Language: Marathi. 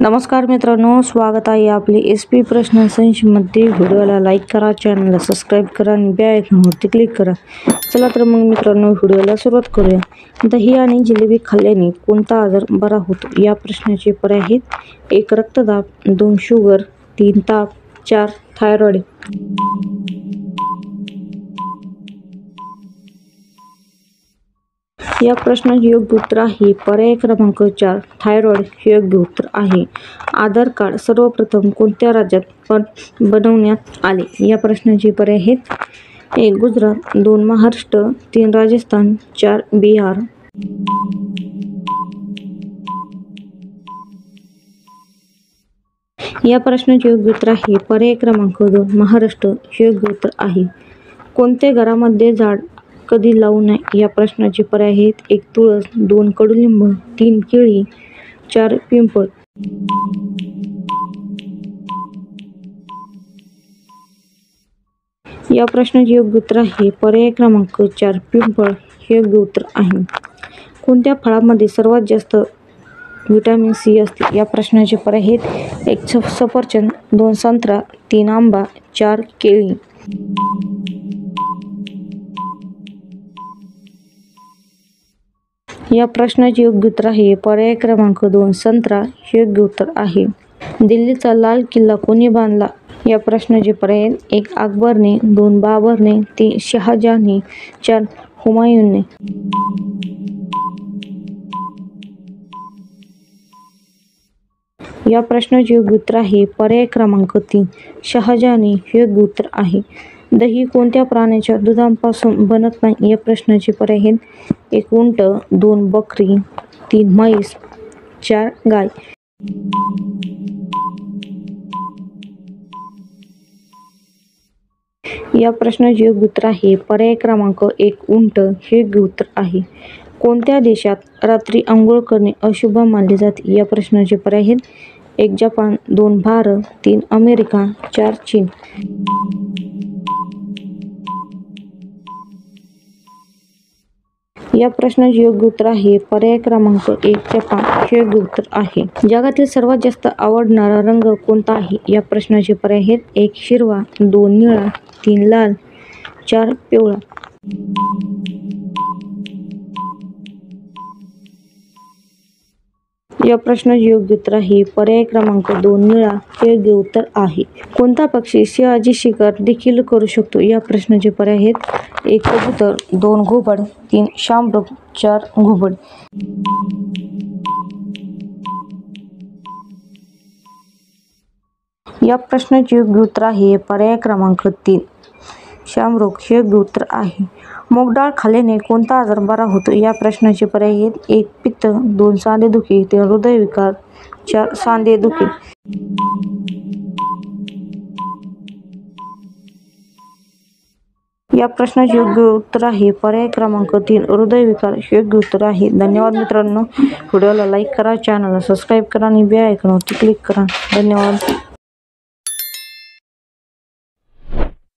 नमस्कार मित्रांनो, स्वागत आहे आपले SP प्रश्न संचमध्ये। व्हिडिओला लाईक करा, चॅनलला सबस्क्राईब करा आणि बेल आयकॉनवरती क्लिक करा। चला तर मग मित्रांनो, व्हिडिओला सुरुवात करूया। दही आणि जिलेबी खाल्ल्याने कोणता आजार बरा होतो? या प्रश्नाचे पर्याय आहेत: 1 रक्तदाब, 2 शुगर, 3 ताप, 4 थायरॉइड। या प्रश्नाचे योग्य उत्तर आहे पर्याय क्रमांक 4 थायरॉइड हे योग्य उत्तर आहे। आधार कार्ड सर्वप्रथम कोणत्या राज्यात बनवण्यात आले? या प्रश्नाचे पर्याय आहेत: 1 गुजरात, 2 महाराष्ट्र, 3 राजस्थान, 4 बिहार। या प्रश्नाचे योग्य उत्तर आहे पर्याय क्रमांक 2 महाराष्ट्र हे योग्य उत्तर आहे। कोणत्या घरामध्ये झाड कधी लावू नये? या प्रश्नाचे पर्याय आहेत: 1 तुळस, 2 कडुलिंब, 3 केळी, 4 पिंपळ। या प्रश्नाचे योग्य उत्तर आहे पर्याय क्रमांक 4 पिंपळ हे योग्य उत्तर आहे। कोणत्या फळामध्ये सर्वात जास्त व्हिटॅमिन सी असते? या प्रश्नाचे पर्याय आहेत: 1 सफरचंद, 2 संत्रा, 3 आंबा, 4 केळी। या प्रश्नाचे योग्य उत्तर आहे पर्याय क्रमांक 2 संत्रा हे योग्य उत्तर आहे। दिल्लीचा लाल किल्ला कोणी बांधला? या प्रश्नाचे पर्याय आहेत: 1 अकबरने, 2 बाबरने, 3 शहाजहानने, 4 हुमायूनने। या प्रश्नाचे योग्य उत्तर आहे पर्याय क्रमांक 3 शहाजहानने हे योग्य उत्तर आहे। दही कोणत्या प्राण्याच्या दुधापासून बनत नाही? या प्रश्नाचे पर्याय आहेत: 1 उंट, 2 बकरी, 3 म्हैस, 4 गाय। या प्रश्नाचे योग्य उत्तर आहे पर्याय क्रमांक 1 उंट हे योग्य उत्तर आहे। कोणत्या देशात रात्री अंघोळ करणे अशुभ मानले जाते? या प्रश्नाचे पर्याय आहेत: 1 जपान, 2 भारत, 3 अमेरिका, 4 चीन। या प्रश्नाचे योग्य उत्तर आहे पर्याय क्रमांक 1 जपान हे योग्य उत्तर आहे। जगातील सर्वात जास्त आवडणारा रंग कोणता आहे? या प्रश्नाचे पर्याय आहेत: 1 हिरवा, 2 निळा, 3 लाल, 4 पिवळा। या प्रश्नाचे योग्य उत्तर आहे पर्याय क्रमांक 2 निळा हे योग्य उत्तर आहे। कोणता पक्षी सिंहाची शिकार देखील करू शकतो? या प्रश्नाचे पर्याय आहेत: 1 कबूतर, 2 घुबड, 3 शामृग, 4 घुबड। या प्रश्नाचे योग्य उत्तर आहे पर्याय क्रमांक 3 शामृग हे योग्य उत्तर आहे। मूग डाळ खाल्ल्याने कोणता आजार बरा होतो? या प्रश्नाचे पर्याय आहेत: 1 पित्त, 2 सांधेदुखी, 3 हृदयविकार, 4 सांधेदुखी। या प्रश्नाचे योग्य उत्तर आहे पर्याय क्रमांक 3 हृदयविकार हे योग्य उत्तर आहे। धन्यवाद मित्रांनो, व्हिडिओला लाईक करा, चॅनलला सबस्क्राईब करा आणि बेल आयकॉनवरती क्लिक करा। धन्यवाद।